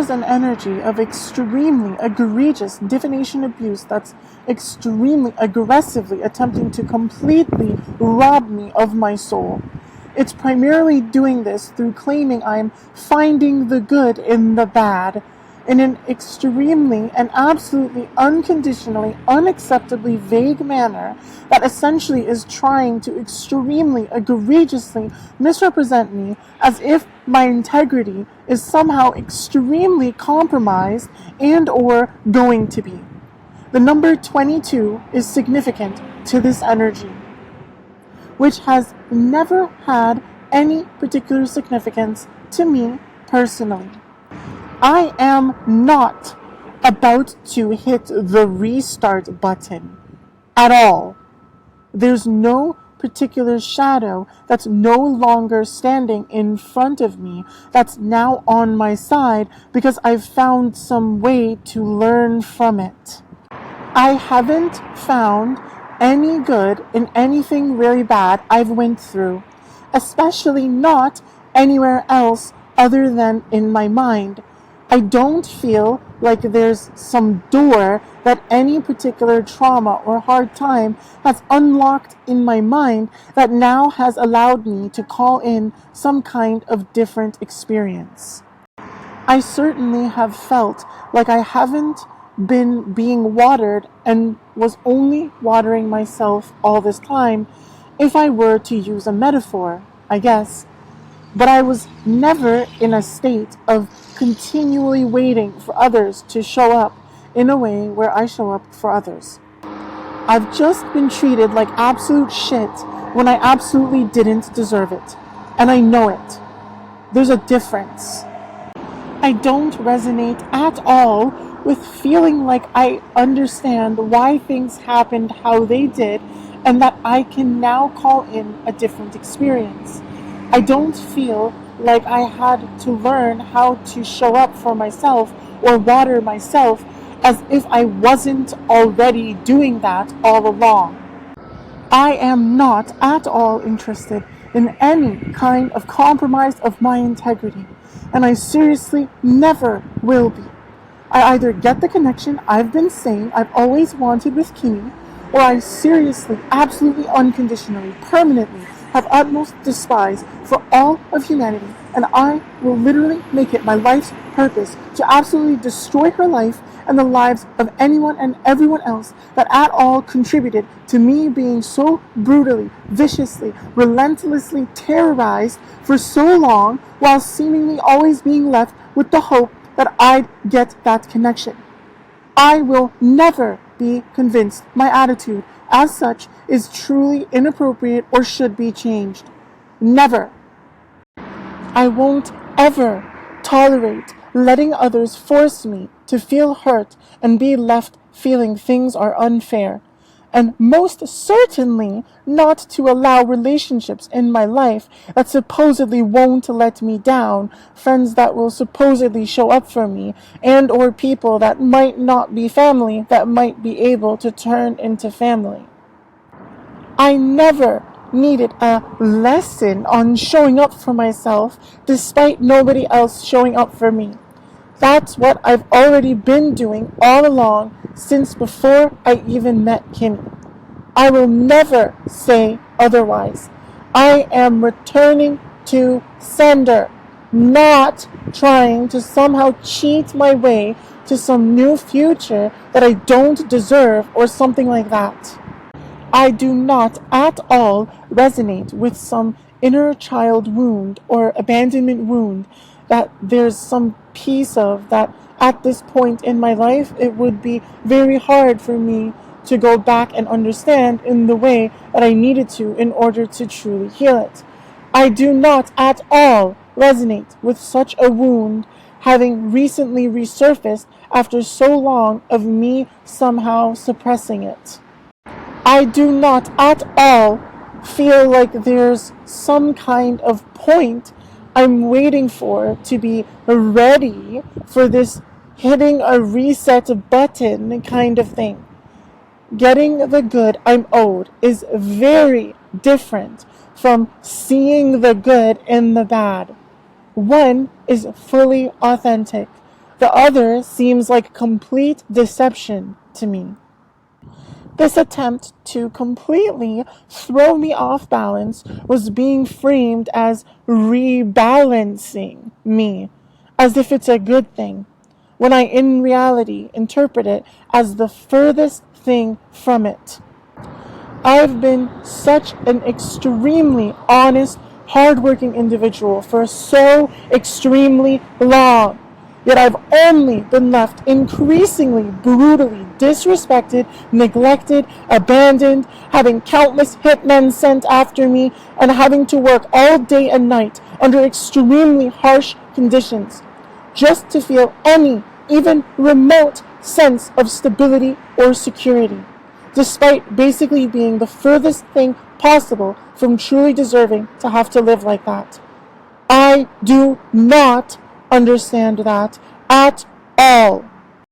is an energy of extremely egregious divination abuse that's extremely aggressively attempting to completely rob me of my soul. It's primarily doing this through claiming I'm finding the good in the bad in an extremely and absolutely unconditionally, unacceptably vague manner that essentially is trying to extremely egregiously misrepresent me as if my integrity is somehow extremely compromised and or going to be. The number 22 is significant to this energy, which has never had any particular significance to me personally. I am not about to hit the restart button at all. There's no particular shadow that's no longer standing in front of me that's now on my side because I've found some way to learn from it. I haven't found any good in anything really bad I've went through, especially not anywhere else other than in my mind. I don't feel like there's some door that any particular trauma or hard time has unlocked in my mind that now has allowed me to call in some kind of different experience. I certainly have felt like I haven't been being watered and was only watering myself all this time, if I were to use a metaphor, I guess. But I was never in a state of continually waiting for others to show up in a way where I show up for others. I've just been treated like absolute shit when I absolutely didn't deserve it. And I know it. There's a difference. I don't resonate at all with feeling like I understand why things happened how they did and that I can now call in a different experience. I don't feel like I had to learn how to show up for myself or water myself as if I wasn't already doing that all along. I am not at all interested in any kind of compromise of my integrity, and I seriously never will be. I either get the connection I've been saying I've always wanted with Kimi, or I seriously, absolutely, unconditionally, permanently have utmost despise for all of humanity, and I will literally make it my life's purpose to absolutely destroy her life and the lives of anyone and everyone else that at all contributed to me being so brutally, viciously, relentlessly terrorized for so long while seemingly always being left with the hope that I'd get that connection. I will never be convinced my attitude as such is truly inappropriate or should be changed. Never. I won't ever tolerate letting others force me to feel hurt and be left feeling things are unfair. And most certainly not to allow relationships in my life that supposedly won't let me down, friends that will supposedly show up for me, and or people that might not be family that might be able to turn into family. I never needed a lesson on showing up for myself despite nobody else showing up for me. That's what I've already been doing all along since before I even met Kimi. I will never say otherwise. I am returning to sender, not trying to somehow cheat my way to some new future that I don't deserve or something like that. I do not at all resonate with some inner child wound or abandonment wound that there's some piece of that at this point in my life it would be very hard for me to go back and understand in the way that I needed to in order to truly heal it. I do not at all resonate with such a wound having recently resurfaced after so long of me somehow suppressing it. I do not at all feel like there's some kind of point I'm waiting for to be ready for this hitting a reset button kind of thing. Getting the good I'm owed is very different from seeing the good in the bad. One is fully authentic. The other seems like complete deception to me. This attempt to completely throw me off balance was being framed as rebalancing me, as if it's a good thing, when I in reality interpret it as the furthest thing from it. I've been such an extremely honest, hardworking individual for so extremely long. Yet I've only been left increasingly brutally disrespected, neglected, abandoned, having countless hitmen sent after me, and having to work all day and night under extremely harsh conditions, just to feel any, even remote, sense of stability or security, despite basically being the furthest thing possible from truly deserving to have to live like that. I do not understand that at all.